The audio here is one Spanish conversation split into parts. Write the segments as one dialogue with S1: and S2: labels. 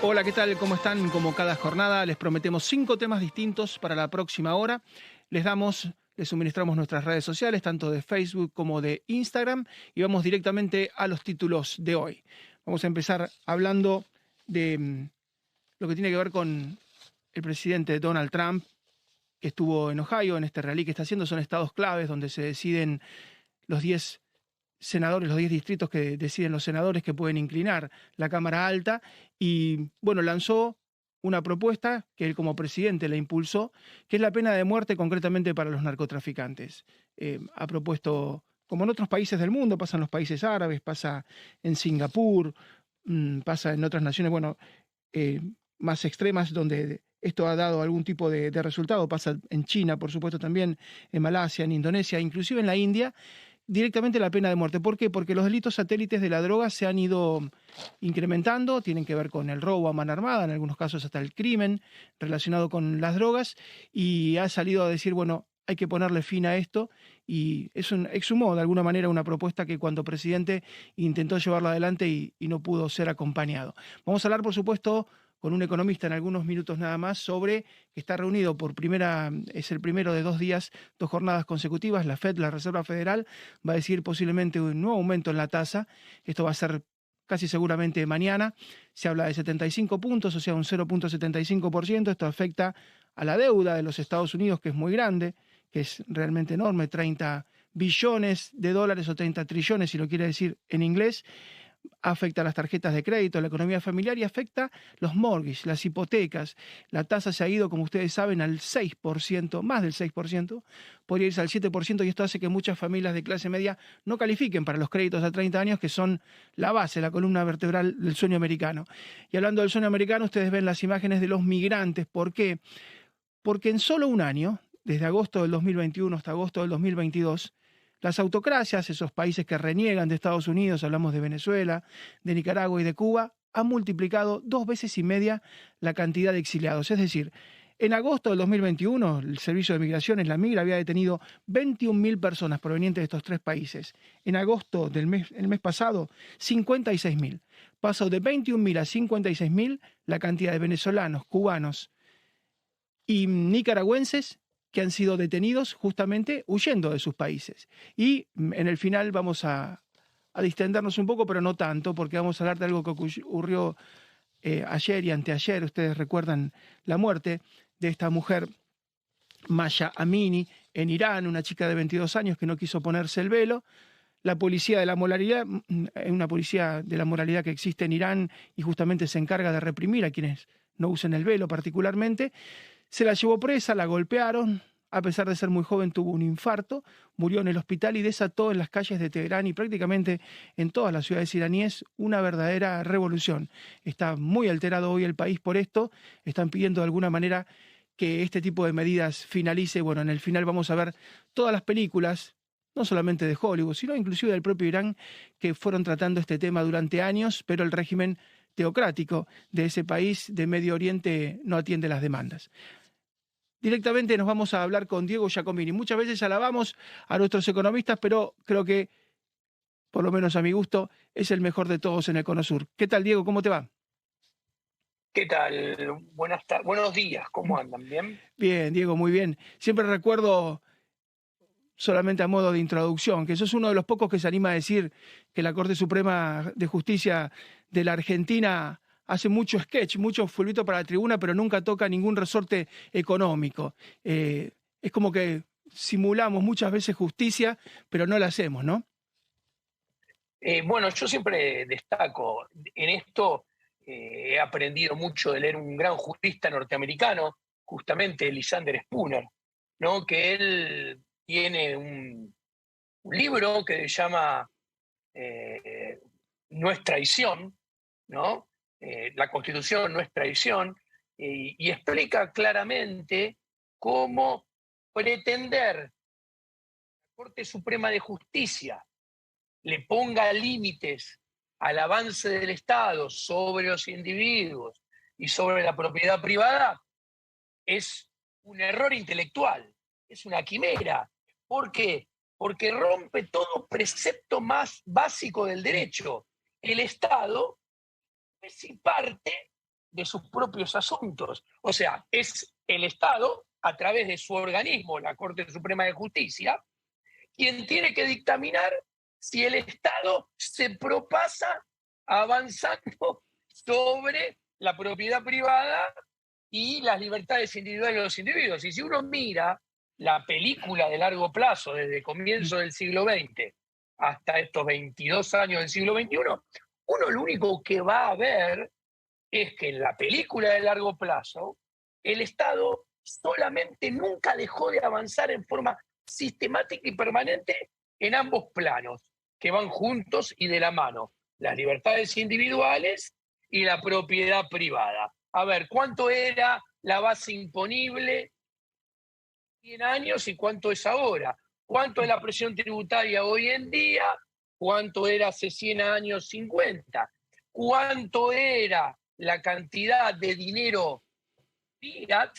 S1: Hola, ¿qué tal? ¿Cómo están? Como cada jornada, les prometemos 5 temas distintos para la próxima hora. Les suministramos nuestras redes sociales, tanto de Facebook como de Instagram, y vamos directamente a los títulos de hoy. Vamos a empezar hablando de lo que tiene que ver con el presidente Donald Trump, que estuvo en Ohio, en este rally que está haciendo. Son estados claves donde se deciden los 10 senadores, los 10 distritos que deciden los senadores que pueden inclinar la Cámara Alta, y bueno, lanzó una propuesta que él como presidente la impulsó, que es la pena de muerte concretamente para los narcotraficantes. Ha propuesto, como en otros países del mundo, pasa en los países árabes, pasa en Singapur, pasa en otras naciones, bueno, eh, más extremas donde esto ha dado algún tipo de resultado, pasa en China, por supuesto también, en Malasia, en Indonesia, inclusive en la India, directamente la pena de muerte. ¿Por qué? Porque los delitos satélites de la droga se han ido incrementando, tienen que ver con el robo a mano armada, en algunos casos hasta el crimen relacionado con las drogas, y ha salido a decir, bueno, hay que ponerle fin a esto, y exhumó de alguna manera una propuesta que cuando presidente intentó llevarla adelante y no pudo ser acompañado. Vamos a hablar, por supuesto, con un economista en algunos minutos nada más sobre que está reunido es el primero de 2 días, 2 jornadas consecutivas. La Fed, la Reserva Federal, va a decir posiblemente un nuevo aumento en la tasa. Esto va a ser casi seguramente mañana. Se habla de 75 puntos, o sea, un 0,75%. Esto afecta a la deuda de los Estados Unidos, que es muy grande, que es realmente enorme, 30 billones de dólares o 30 trillones, si lo quiere decir en inglés. Afecta a las tarjetas de crédito, a la economía familiar, y afecta los mortgages, las hipotecas. La tasa se ha ido, como ustedes saben, al 6%, más del 6%, podría irse al 7%, y esto hace que muchas familias de clase media no califiquen para los créditos a 30 años, que son la base, la columna vertebral del sueño americano. Y hablando del sueño americano, ustedes ven las imágenes de los migrantes. ¿Por qué? Porque en solo un año, desde agosto del 2021 hasta agosto del 2022, las autocracias, esos países que reniegan de Estados Unidos, hablamos de Venezuela, de Nicaragua y de Cuba, han multiplicado 2 veces y media la cantidad de exiliados. Es decir, en agosto del 2021, el Servicio de Migraciones, la Migra, había detenido 21.000 personas provenientes de estos 3 países. En agosto el mes pasado, 56.000. Pasó de 21.000 a 56.000 la cantidad de venezolanos, cubanos y nicaragüenses que han sido detenidos justamente huyendo de sus países. Y en el final vamos a distendernos un poco, pero no tanto, porque vamos a hablar de algo que ocurrió ayer y anteayer. Ustedes recuerdan la muerte de esta mujer, Mahsa Amini, en Irán, una chica de 22 años que no quiso ponerse el velo. La policía de la moralidad, una policía de la moralidad que existe en Irán y justamente se encarga de reprimir a quienes no usen el velo particularmente, se la llevó presa, la golpearon. A pesar de ser muy joven, tuvo un infarto, murió en el hospital y desató en las calles de Teherán y prácticamente en todas las ciudades iraníes una verdadera revolución. Está muy alterado hoy el país por esto. Están pidiendo de alguna manera que este tipo de medidas finalice. Bueno, en el final vamos a ver todas las películas, no solamente de Hollywood, sino inclusive del propio Irán, que fueron tratando este tema durante años, pero el régimen teocrático de ese país de Medio Oriente no atiende las demandas. Directamente nos vamos a hablar con Diego Giacomini. Muchas veces alabamos a nuestros economistas, pero creo que, por lo menos a mi gusto, es el mejor de todos en el Cono Sur. ¿Qué tal, Diego? ¿Cómo te va?
S2: ¿Qué tal? Buenos días, ¿cómo andan? ¿Bien?
S1: Bien, Diego, muy bien. Siempre recuerdo, solamente a modo de introducción, que sos uno de los pocos que se anima a decir que la Corte Suprema de Justicia de la Argentina hace mucho sketch, mucho fulbito para la tribuna, pero nunca toca ningún resorte económico. Es como que simulamos muchas veces justicia, pero no la hacemos, ¿no?
S2: Bueno, yo siempre destaco en esto, he aprendido mucho de leer un gran jurista norteamericano, justamente Lysander Spooner, ¿no? Que él tiene un libro que se llama eh, No es traición, ¿no? La Constitución no es traición, y explica claramente cómo pretender la Corte Suprema de Justicia le ponga límites al avance del Estado sobre los individuos y sobre la propiedad privada es un error intelectual, es una quimera. ¿Por qué? Porque rompe todo precepto más básico del derecho. El Estado es parte de sus propios asuntos. O sea, es el Estado, a través de su organismo, la Corte Suprema de Justicia, quien tiene que dictaminar si el Estado se propasa avanzando sobre la propiedad privada y las libertades individuales de los individuos. Y si uno mira la película de largo plazo, desde comienzo del siglo XX hasta estos 22 años del siglo XXI, uno lo único que va a ver es que en la película de largo plazo, el Estado solamente nunca dejó de avanzar en forma sistemática y permanente en ambos planos, que van juntos y de la mano, las libertades individuales y la propiedad privada. A ver, ¿cuánto era la base imponible 100 años y cuánto es ahora? ¿Cuánto es la presión tributaria hoy en día? ¿Cuánto era hace 100 años 50? ¿Cuánto era la cantidad de dinero fiat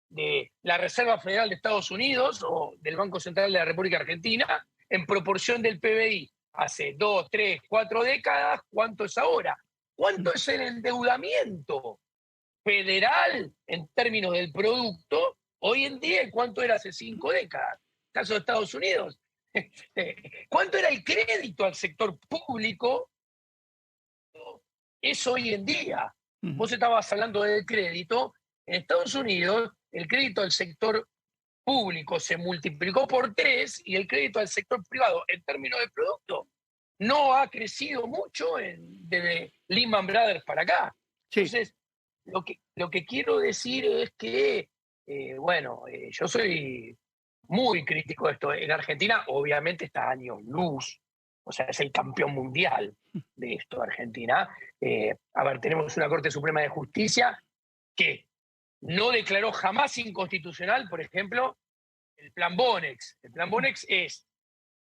S2: de la Reserva Federal de Estados Unidos o del Banco Central de la República Argentina en proporción del PBI hace 2, 3, 4 décadas? ¿Cuánto es ahora? ¿Cuánto es el endeudamiento federal en términos del producto hoy en día y cuánto era hace 5 décadas? Caso de Estados Unidos. ¿Cuánto era el crédito al sector público? Es hoy en día. Vos estabas hablando del crédito. En Estados Unidos, el crédito al sector público se multiplicó por 3 y el crédito al sector privado, en términos de producto, no ha crecido mucho desde Lehman Brothers para acá.
S1: Sí.
S2: Entonces, lo que quiero decir es que, yo soy muy crítico de esto. En Argentina, obviamente, está a años luz. O sea, es el campeón mundial de esto, Argentina. A ver, tenemos una Corte Suprema de Justicia que no declaró jamás inconstitucional, por ejemplo, el Plan Bonex. El Plan Bonex es,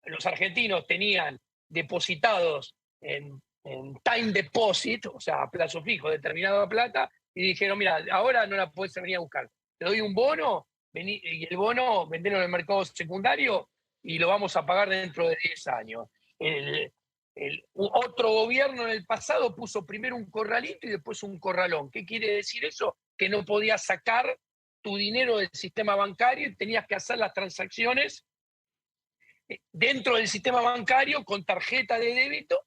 S2: los argentinos tenían depositados en time deposit, o sea, a plazo fijo, determinada plata, y dijeron, mira, ahora no la puedes venir a buscar. Te doy un bono, y el bono venderlo en el mercado secundario y lo vamos a pagar dentro de 10 años. Otro gobierno en el pasado puso primero un corralito y después un corralón. ¿Qué quiere decir eso? Que no podías sacar tu dinero del sistema bancario y tenías que hacer las transacciones dentro del sistema bancario con tarjeta de débito,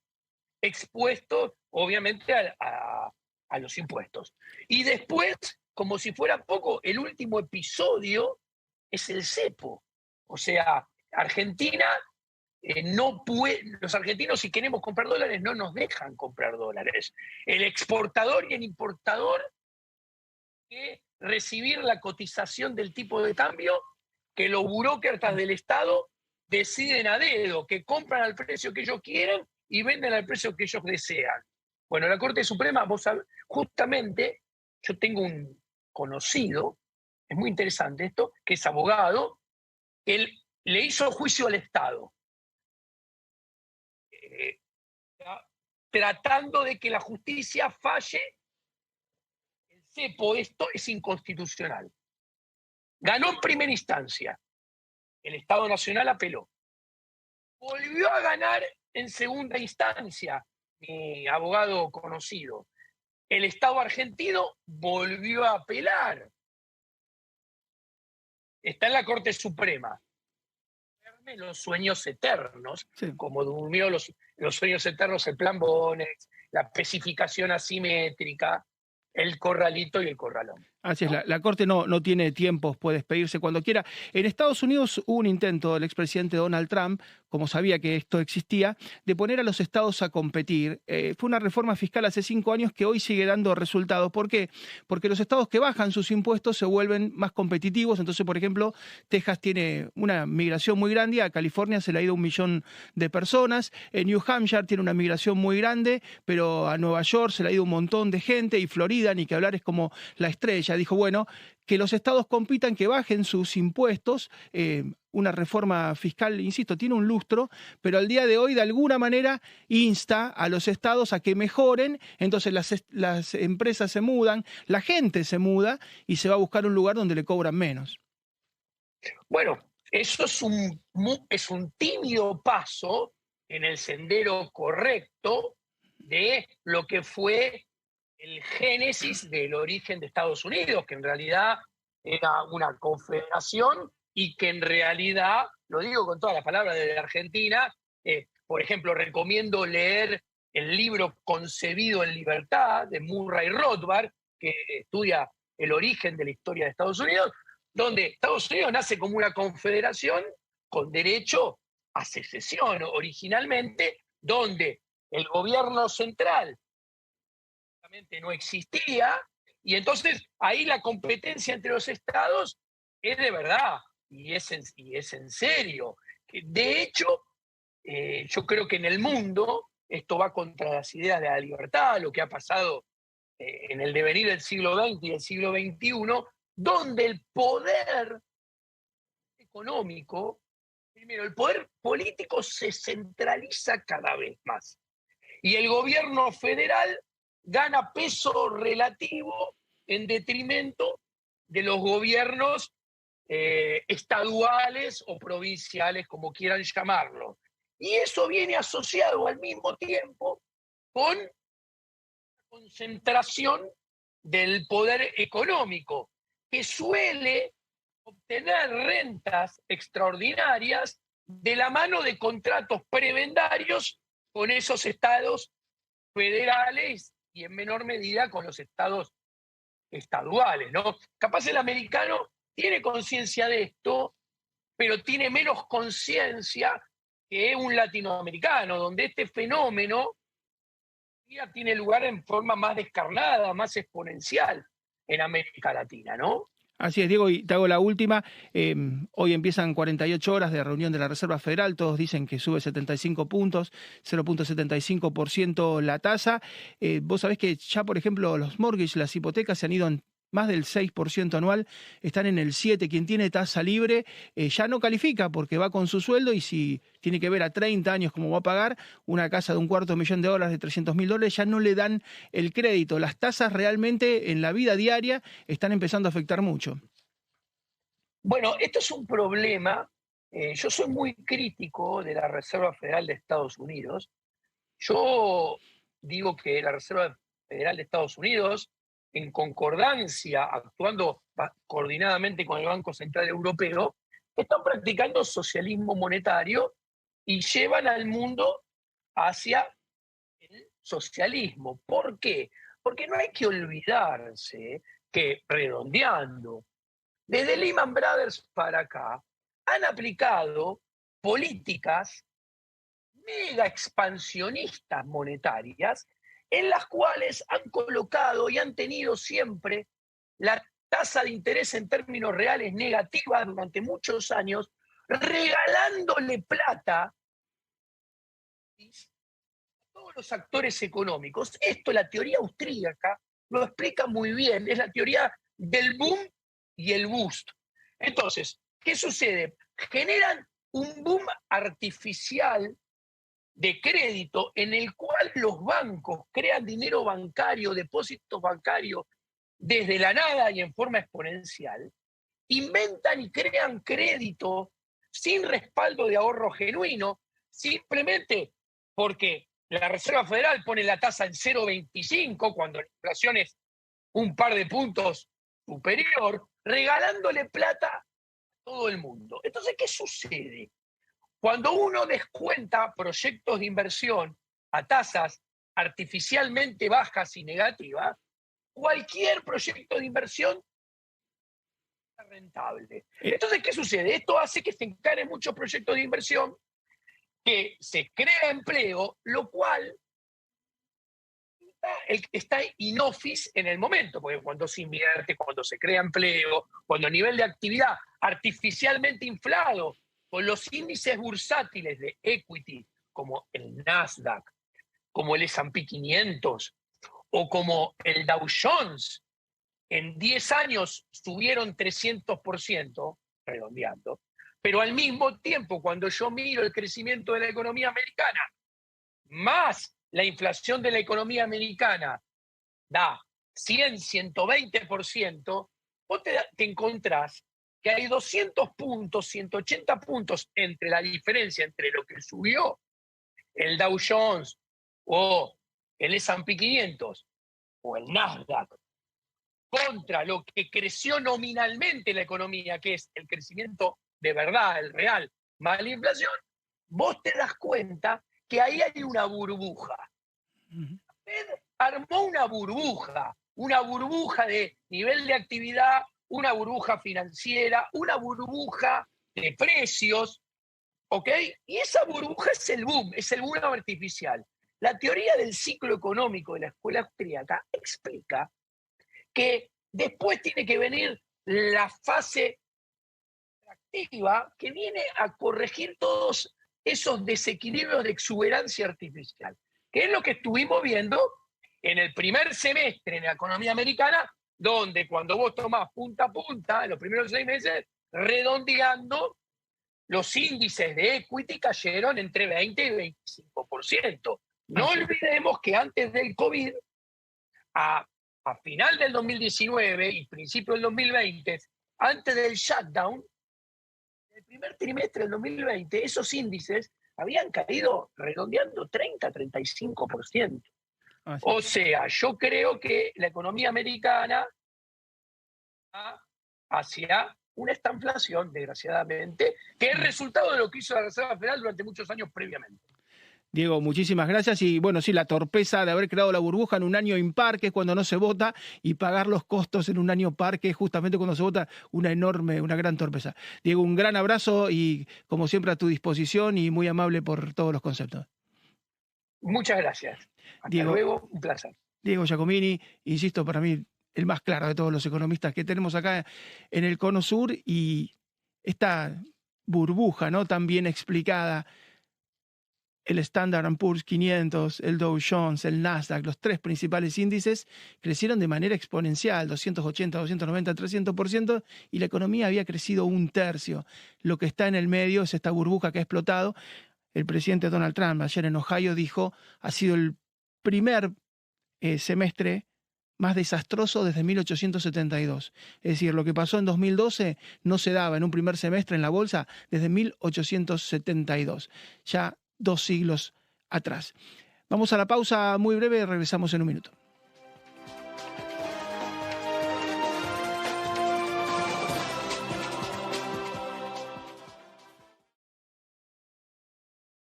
S2: expuesto obviamente a los impuestos. Y después, como si fuera poco, el último episodio es el cepo. O sea, Argentina no puede, los argentinos, si queremos comprar dólares, no nos dejan comprar dólares. El exportador y el importador que recibir la cotización del tipo de cambio que los burócratas del Estado deciden a dedo, que compran al precio que ellos quieren y venden al precio que ellos desean. Bueno, la Corte Suprema, vos sabés, justamente, yo tengo un conocido, es muy interesante esto, que es abogado, él le hizo juicio al Estado, tratando de que la justicia falle. El cepo, esto es inconstitucional. Ganó en primera instancia. El Estado Nacional apeló. Volvió a ganar en segunda instancia, mi abogado conocido. El Estado argentino volvió a apelar. Está en la Corte Suprema. Los sueños eternos, sí, como durmió los sueños eternos el Plan Bonex, la especificación asimétrica, el corralito y el corralón.
S1: Así es, la Corte no tiene tiempos, puede despedirse cuando quiera. En Estados Unidos hubo un intento del expresidente Donald Trump, como sabía que esto existía, de poner a los estados a competir. Fue una reforma fiscal hace 5 años que hoy sigue dando resultados. ¿Por qué? Porque los estados que bajan sus impuestos se vuelven más competitivos. Entonces, por ejemplo, Texas tiene una migración muy grande, a California se le ha ido 1 millón de personas, New Hampshire tiene una migración muy grande, pero a Nueva York se le ha ido un montón de gente, y Florida, ni que hablar, es como la estrella. Dijo, bueno, que los estados compitan, que bajen sus impuestos. Una reforma fiscal, insisto, tiene un lustro, pero al día de hoy de alguna manera insta a los estados a que mejoren. Entonces las empresas se mudan, la gente se muda y se va a buscar un lugar donde le cobran menos.
S2: Bueno, eso es un tímido paso en el sendero correcto de lo que fue el génesis del origen de Estados Unidos, que en realidad era una confederación y que en realidad, lo digo con todas las palabras de Argentina, por ejemplo, recomiendo leer el libro Concebido en Libertad de Murray Rothbard, que estudia el origen de la historia de Estados Unidos, donde Estados Unidos nace como una confederación con derecho a secesión originalmente, donde el gobierno central no existía, y entonces ahí la competencia entre los estados es de verdad y es en serio. De hecho, yo creo que en el mundo esto va contra las ideas de la libertad, lo que ha pasado en el devenir del siglo XX y del siglo XXI, donde el poder económico, primero, el poder político se centraliza cada vez más. Y el gobierno federal gana peso relativo en detrimento de los gobiernos estaduales o provinciales, como quieran llamarlo. Y eso viene asociado al mismo tiempo con la concentración del poder económico, que suele obtener rentas extraordinarias de la mano de contratos prebendarios con esos estados federales y en menor medida con los estados estaduales, ¿no? Capaz el americano tiene conciencia de esto, pero tiene menos conciencia que un latinoamericano, donde este fenómeno ya tiene lugar en forma más descarnada, más exponencial en América Latina, ¿no?
S1: Así es, Diego, y te hago la última. Hoy empiezan 48 horas de reunión de la Reserva Federal. Todos dicen que sube 75 puntos, 0,75% la tasa. Vos sabés que ya, por ejemplo, los mortgages, las hipotecas, se han ido en más del 6% anual, están en el 7%. Quien tiene tasa libre ya no califica porque va con su sueldo, y si tiene que ver a 30 años cómo va a pagar una casa de $250,000, de $300,000, ya no le dan el crédito. Las tasas realmente en la vida diaria están empezando a afectar mucho.
S2: Bueno, esto es un problema. Yo soy muy crítico de la Reserva Federal de Estados Unidos. Yo digo que la Reserva Federal de Estados Unidos, en concordancia, actuando coordinadamente con el Banco Central Europeo, están practicando socialismo monetario y llevan al mundo hacia el socialismo. ¿Por qué? Porque no hay que olvidarse que, redondeando, desde Lehman Brothers para acá, han aplicado políticas mega expansionistas monetarias en las cuales han colocado y han tenido siempre la tasa de interés en términos reales negativa durante muchos años, regalándole plata a todos los actores económicos. Esto, la teoría austríaca lo explica muy bien, es la teoría del boom y el bust. Entonces, ¿qué sucede? Generan un boom artificial de crédito en el cual los bancos crean dinero bancario, depósitos bancarios desde la nada y en forma exponencial, inventan y crean crédito sin respaldo de ahorro genuino, simplemente porque la Reserva Federal pone la tasa en 0,25 cuando la inflación es un par de puntos superior, regalándole plata a todo el mundo. Entonces, ¿qué sucede? Cuando uno descuenta proyectos de inversión a tasas artificialmente bajas y negativas, cualquier proyecto de inversión es rentable. Entonces, ¿qué sucede? Esto hace que se encaren muchos proyectos de inversión, que se crea empleo, lo cual está in office en el momento, porque cuando se invierte, cuando se crea empleo, cuando el nivel de actividad artificialmente inflado con los índices bursátiles de equity, como el Nasdaq, como el S&P 500 o como el Dow Jones, en 10 años subieron 300%, redondeando, pero al mismo tiempo, cuando yo miro el crecimiento de la economía americana, más la inflación de la economía americana da 100, 120%, vos te encontrás que hay 200 puntos, 180 puntos entre la diferencia entre lo que subió el Dow Jones o el S&P 500 o el Nasdaq contra lo que creció nominalmente la economía, que es el crecimiento de verdad, el real, más la inflación, vos te das cuenta que ahí hay una burbuja. La Fed armó una burbuja de nivel de actividad, una burbuja financiera, una burbuja de precios, ¿ok? Y esa burbuja es el boom artificial. La teoría del ciclo económico de la escuela austríaca explica que después tiene que venir la fase activa que viene a corregir todos esos desequilibrios de exuberancia artificial, que es lo que estuvimos viendo en el primer semestre en la economía americana, donde cuando vos tomás punta a punta, en los primeros 6 meses, redondeando, los índices de equity cayeron entre 20 y 25%. No olvidemos que antes del COVID, a final del 2019 y principio del 2020, antes del shutdown, en el primer trimestre del 2020, esos índices habían caído redondeando 30-35%. O sea, yo creo que la economía americana va hacia una estanflación, desgraciadamente, que es resultado de lo que hizo la Reserva Federal durante muchos años previamente.
S1: Diego, muchísimas gracias. Y bueno, sí, la torpeza de haber creado la burbuja en un año impar, que es cuando no se vota, y pagar los costos en un año par, que es justamente cuando se vota, una gran torpeza. Diego, un gran abrazo y como siempre a tu disposición y muy amable por todos los conceptos.
S2: Muchas gracias. Hasta luego, un placer.
S1: Diego Giacomini, insisto, para mí el más claro de todos los economistas que tenemos acá en el Cono Sur, y esta burbuja, ¿no?, tan bien explicada. El Standard & Poor's 500, el Dow Jones, el Nasdaq, los 3 principales índices crecieron de manera exponencial, 280, 290, 300%, y la economía había crecido 1/3. Lo que está en el medio es esta burbuja que ha explotado. El presidente Donald Trump ayer en Ohio dijo, ha sido el primer semestre más desastroso desde 1872. Es decir, lo que pasó en 2012 no se daba en un primer semestre en la bolsa desde 1872. Ya 2 siglos atrás. Vamos a la pausa muy breve y regresamos en un minuto.